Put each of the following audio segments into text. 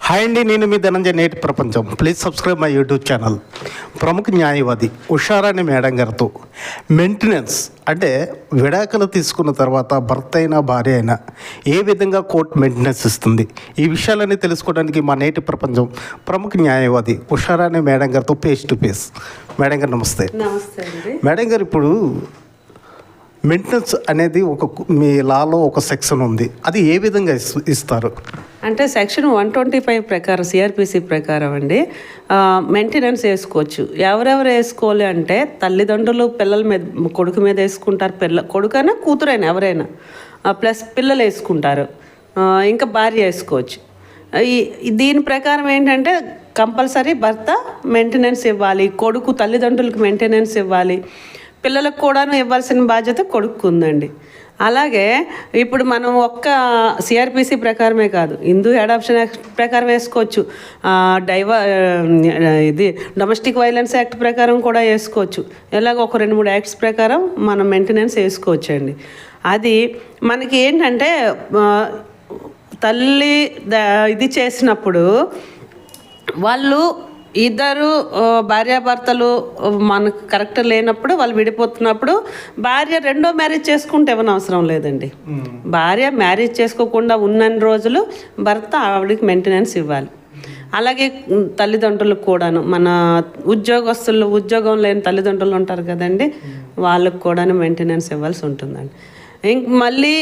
Hi అండి, నేను మీ ధనంజయ నేటి ప్రపంచం. Please subscribe my YouTube channel. ప్రముఖ న్యాయవాది ఉషారాణి మేడం గారితో మెయింటెనెన్స్ అంటే విడాకులు తీసుకున్న తర్వాత భర్త అయినా భార్య అయినా ఏ విధంగా కోర్టు మెయింటెనెన్స్ ఇస్తుంది, ఈ విషయాలన్నీ తెలుసుకోవడానికి మా నేటి ప్రపంచం ప్రముఖ న్యాయవాది ఉషారాణి మేడం గారితో ఫేస్ టు ఫేస్. మేడం గారు నమస్తే. నమస్తే అండి. మేడం గారు, ఇప్పుడు మెయింటెనెన్స్ అనేది మీ లాలో ఒక సెక్షన్ ఉంది, అది ఏ విధంగా ఇస్తారు? అంటే సెక్షన్ 125 ప్రకారం సిఆర్పిసి ప్రకారం అండి మెయింటెనెన్స్ వేసుకోవచ్చు. ఎవరెవరు వేసుకోవాలి అంటే తల్లిదండ్రులు పిల్లల మీద, కొడుకు మీద వేసుకుంటారు, కొడుకైనా కూతురైనా ఎవరైనా, ప్లస్ పిల్లలు వేసుకుంటారు, ఇంకా భార్య వేసుకోవచ్చు. దీని ప్రకారం ఏంటంటే కంపల్సరీ భర్త మెయింటెనెన్స్ ఇవ్వాలి, కొడుకు తల్లిదండ్రులకు మెయింటెనెన్స్ ఇవ్వాలి, పిల్లలకు కూడాను ఇవ్వాల్సిన బాధ్యత కొడుకు ఉందండి. అలాగే ఇప్పుడు మనం ఒక్క సిఆర్పిసి ప్రకారమే కాదు, హిందూ అడాప్షన్ యాక్ట్ ప్రకారం వేసుకోవచ్చు, ఇది డొమెస్టిక్ వైలెన్స్ యాక్ట్ ప్రకారం కూడా వేసుకోవచ్చు. ఇలాగ ఒక 2-3 యాక్ట్స్ ప్రకారం మనం మెయింటెనెన్స్ వేసుకోవచ్చు అండి. అది మనకి ఏంటంటే తల్లి ఇది చేసినప్పుడు వాళ్ళు ఇద్దరు భార్యాభర్తలు మనకు కరెక్ట్ లేనప్పుడు, వాళ్ళు విడిపోతున్నప్పుడు భార్య రెండో మ్యారేజ్ చేసుకుంటే ఏమైనా అవసరం లేదండి. భార్య మ్యారేజ్ చేసుకోకుండా ఉన్నన్ని రోజులు భర్త ఆవిడకి మెయింటెనెన్స్ ఇవ్వాలి. అలాగే తల్లిదండ్రులకు కూడాను, మన ఉద్యోగం లేని తల్లిదండ్రులు ఉంటారు కదండి, వాళ్ళకు కూడాను మెయింటెనెన్స్ ఇవ్వాల్సి ఉంటుందండి. మళ్ళీ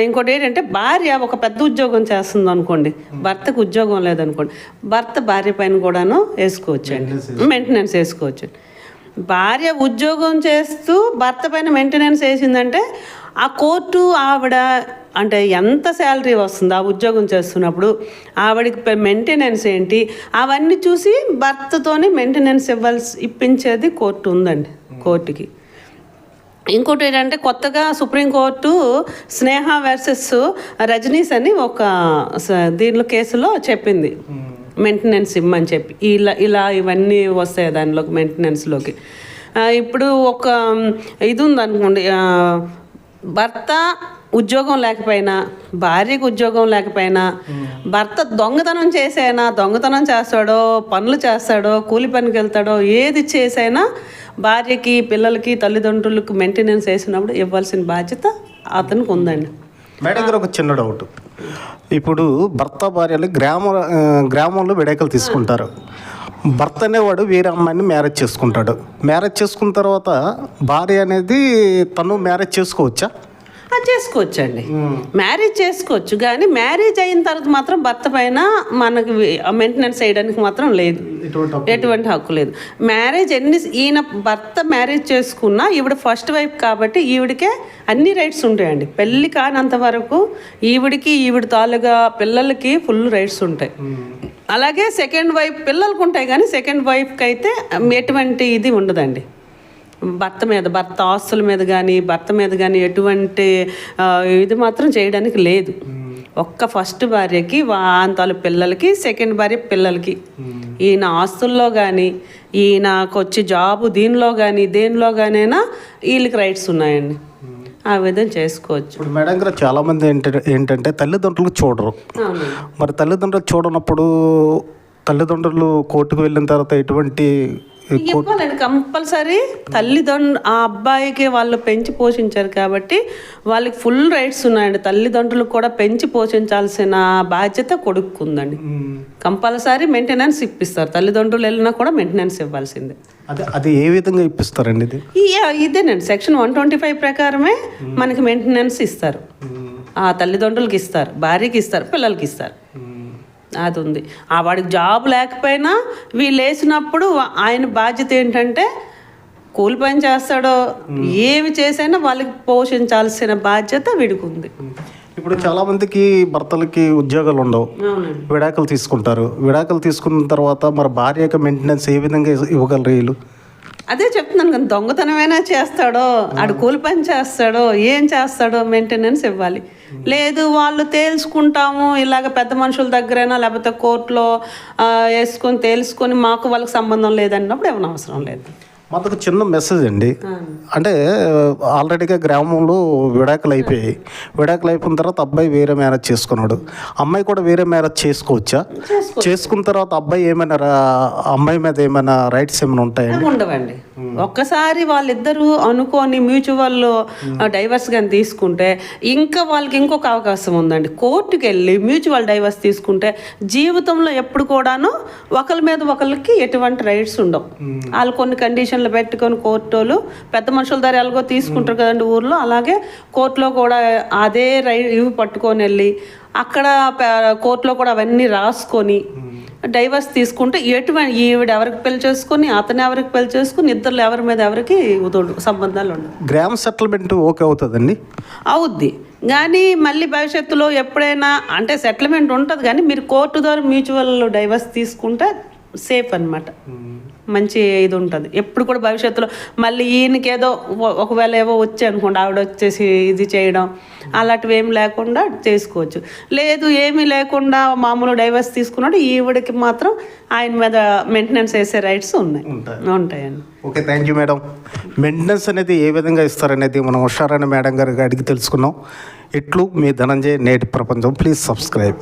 ఇంకోటి ఏంటంటే భార్య ఒక పెద్ద ఉద్యోగం చేస్తుంది అనుకోండి, భర్తకు ఉద్యోగం లేదనుకోండి, భర్త భార్య పైన కూడాను వేసుకోవచ్చు అండి, మెయింటెనెన్స్ వేసుకోవచ్చు. భార్య ఉద్యోగం చేస్తూ భర్త పైన మెయింటెనెన్స్ వేసిందంటే ఆ కోర్టు ఆవిడ అంటే ఎంత శాలరీ వస్తుంది ఆ ఉద్యోగం చేస్తున్నప్పుడు, ఆవిడకి మెయింటెనెన్స్ ఏంటి అవన్నీ చూసి భర్తతోని మెయింటెనెన్స్ ఇప్పించేది కోర్టు ఉందండి, కోర్టుకి. ఇంకోటి ఏంటంటే కొత్తగా సుప్రీంకోర్టు స్నేహ వర్సెస్ రజనీస్ అని ఒక దీనిలో కేసులో చెప్పింది మెయింటెనెన్స్ ఇమ్మని చెప్పి. ఇలా ఇవన్నీ వస్తాయి దానిలోకి, మెయింటెనెన్స్లోకి. ఇప్పుడు ఒక ఇది ఉందనుకోండి, భర్త ఉద్యోగం లేకపోయినా, భార్యకు ఉద్యోగం లేకపోయినా, భర్త దొంగతనం చేస్తాడో, పనులు చేస్తాడో, కూలి పనికి వెళ్తాడో, ఏది చేసైనా భార్యకి, పిల్లలకి, తల్లిదండ్రులకు మెయింటెనెన్స్ వేసినప్పుడు ఇవ్వాల్సిన బాధ్యత అతనికి ఉందండి. మేడం గారు, ఒక చిన్న డౌట్. ఇప్పుడు భర్త భార్యలు గ్రామంలో విడాకులు తీసుకుంటారు. భర్త అనేవాడు వేరే అమ్మాయిని మ్యారేజ్ చేసుకుంటాడు. మ్యారేజ్ చేసుకున్న తర్వాత భార్య అనేది తను మ్యారేజ్ చేసుకోవచ్చా? చేసుకోవచ్చు అండి, మ్యారేజ్ చేసుకోవచ్చు. కానీ మ్యారేజ్ అయిన తర్వాత మాత్రం భర్త పైన మనకి మెయింటెనెన్స్ చేయడానికి మాత్రం లేదు, ఎటువంటి హక్కు లేదు. ఈయన భర్త మ్యారేజ్ చేసుకున్నా ఈవిడ ఫస్ట్ వైఫ్ కాబట్టి ఈవిడికే అన్ని రైట్స్ ఉంటాయండి. పెళ్ళి కానంత వరకు ఈవిడ తాలుగా పిల్లలకి ఫుల్ రైట్స్ ఉంటాయి. అలాగే సెకండ్ వైఫ్ పిల్లలకు ఉంటాయి, కానీ సెకండ్ వైఫ్కి అయితే ఎటువంటి ఇది ఉండదండి. భర్త ఆస్తుల మీద కానీ, భర్త మీద కానీ ఎటువంటి ఇది మాత్రం చేయడానికి లేదు. ఒక్క ఫస్ట్ భార్యకి వాంతాలు పిల్లలకి, సెకండ్ భార్య పిల్లలకి, ఈయన ఆస్తుల్లో కానీ, ఈయనకు వచ్చి జాబు దీనిలో కానీ దేనిలో కానైనా వీళ్ళకి రైట్స్ ఉన్నాయండి. ఆ విధంగా చేసుకోవచ్చు. ఇప్పుడు మేడం గారు, చాలామంది ఏంటంటే తల్లిదండ్రులు చూడరు. మరి తల్లిదండ్రులు చూడనప్పుడు తల్లిదండ్రులు కోర్టుకు వెళ్ళిన తర్వాత ఎటువంటి ఇవ్వాలండి కంపల్సరీ. ఆ అబ్బాయికి వాళ్ళు పెంచి పోషించారు కాబట్టి వాళ్ళకి ఫుల్ రైట్స్ ఉన్నాయండి. తల్లిదండ్రులకు కూడా పెంచి పోషించాల్సిన బాధ్యత కొడుకుందండి. Compulsory maintenance ఇప్పిస్తారు. తల్లిదండ్రులు వెళ్ళినా కూడా మెయింటెనెన్స్ ఇవ్వాల్సిందే. అది ఏ విధంగా ఇప్పిస్తారండి? ఇదేనండి సెక్షన్ 125 ప్రకారమే మనకి మెయింటెనెన్స్ ఇస్తారు. ఆ తల్లిదండ్రులకి ఇస్తారు, భార్యకి ఇస్తారు, పిల్లలకి ఇస్తారు. అది ఉంది. వాడికి జాబ్ లేకపోయినా వీళ్ళు వేసినప్పుడు ఆయన బాధ్యత ఏంటంటే కూలి పని చేస్తాడో ఏమి చేసైనా వాళ్ళకి పోషించాల్సిన బాధ్యత వీడికి ఉంది. ఇప్పుడు చాలామందికి భర్తలకి ఉద్యోగాలు ఉండవు, విడాకులు తీసుకుంటారు. విడాకులు తీసుకున్న తర్వాత మరి భార్య యొక్క మెయింటెనెన్స్ ఏ విధంగా ఇవ్వగలరు వీళ్ళు? అదే చెప్తున్నాను కదా, దొంగతనమైనా చేస్తాడో, ఆడు కూలి పని చేస్తాడో, ఏం చేస్తాడో మెయింటెనెన్స్ ఇవ్వాలి. లేదు వాళ్ళు తేల్చుకుంటాము ఇలాగ పెద్ద మనుషుల దగ్గరైనా లేకపోతే కోర్టులో వేసుకొని తేల్చుకొని మాకు వాళ్ళకి సంబంధం లేదన్నప్పుడు ఏమైనా అవసరం లేదు. మనకు చిన్న మెసేజ్ అండి. అంటే ఆల్రెడీగా గ్రామంలో విడాకులు అయిపోయాయి. విడాకులు అయిపోయిన తర్వాత అబ్బాయి వేరే మ్యారేజ్ చేసుకున్నాడు. అమ్మాయి కూడా వేరే మ్యారేజ్ చేసుకోవచ్చా? చేసుకున్న తర్వాత అబ్బాయి ఏమైనా అమ్మాయి మీద ఏమైనా రైట్స్ ఏమైనా ఉంటాయండి? ఉండవండి. ఒక్కసారి వాళ్ళిద్దరూ అనుకొని మ్యూచువల్ డైవర్స్ కానీ తీసుకుంటే ఇంకా వాళ్ళకి ఇంకొక అవకాశం ఉందండి. కోర్టుకి వెళ్ళి మ్యూచువల్ డైవర్స్ తీసుకుంటే జీవితంలో ఎప్పుడు కూడాను ఒకరి మీద ఒకరికి ఎటువంటి రైట్స్ ఉండవు. వాళ్ళు కొన్ని కండిషన్లు పెట్టుకొని కోర్టులు పెద్ద మనుషుల ద్వారా ఎలాగో తీసుకుంటారు కదండి ఊర్లో, అలాగే కోర్టులో కూడా అదే ఇవి పట్టుకొని వెళ్ళి అక్కడ కోర్టులో కూడా అవన్నీ రాసుకొని డైవర్స్ తీసుకుంటే ఈవిడ ఎవరికి పెళ్లి చేసుకొని అతను ఎవరికి పెళ్లి చేసుకుని ఇద్దరు ఎవరి మీద ఎవరికి సంబంధాలు ఉండవు. గ్రామ సెటిల్మెంట్ ఓకే అవుతుందండి? అవుద్ది, కానీ మళ్ళీ భవిష్యత్తులో ఎప్పుడైనా అంటే సెటిల్మెంట్ ఉంటుంది, కానీ మీరు కోర్టు ద్వారా మ్యూచువల్ డైవర్స్ తీసుకుంటే సేఫ్ అన్నమాట. మంచి ఇది ఉంటుంది. ఎప్పుడు కూడా భవిష్యత్తులో మళ్ళీ ఈయనకి ఏదో ఒకవేళ ఏవో వచ్చి అనుకోండి ఆవిడ వచ్చేసి ఇది చేయడం అలాంటివి ఏమి లేకుండా చేసుకోవచ్చు. లేదు ఏమీ లేకుండా మామూలు డైవర్స్ తీసుకున్నాడు ఈవిడకి మాత్రం ఆయన మీద మెయింటెనెన్స్ వేసే రైట్స్ ఉంటాయండి. Okay, thank you madam. Maintenance అనేది ఏ విధంగా ఇస్తారనేది మనం ఉషారాణి మేడం గారికి అడిగి తెలుసుకున్నాం. ఇట్లు మీ ధనంజయ్ నేటి ప్రపంచం. Please subscribe.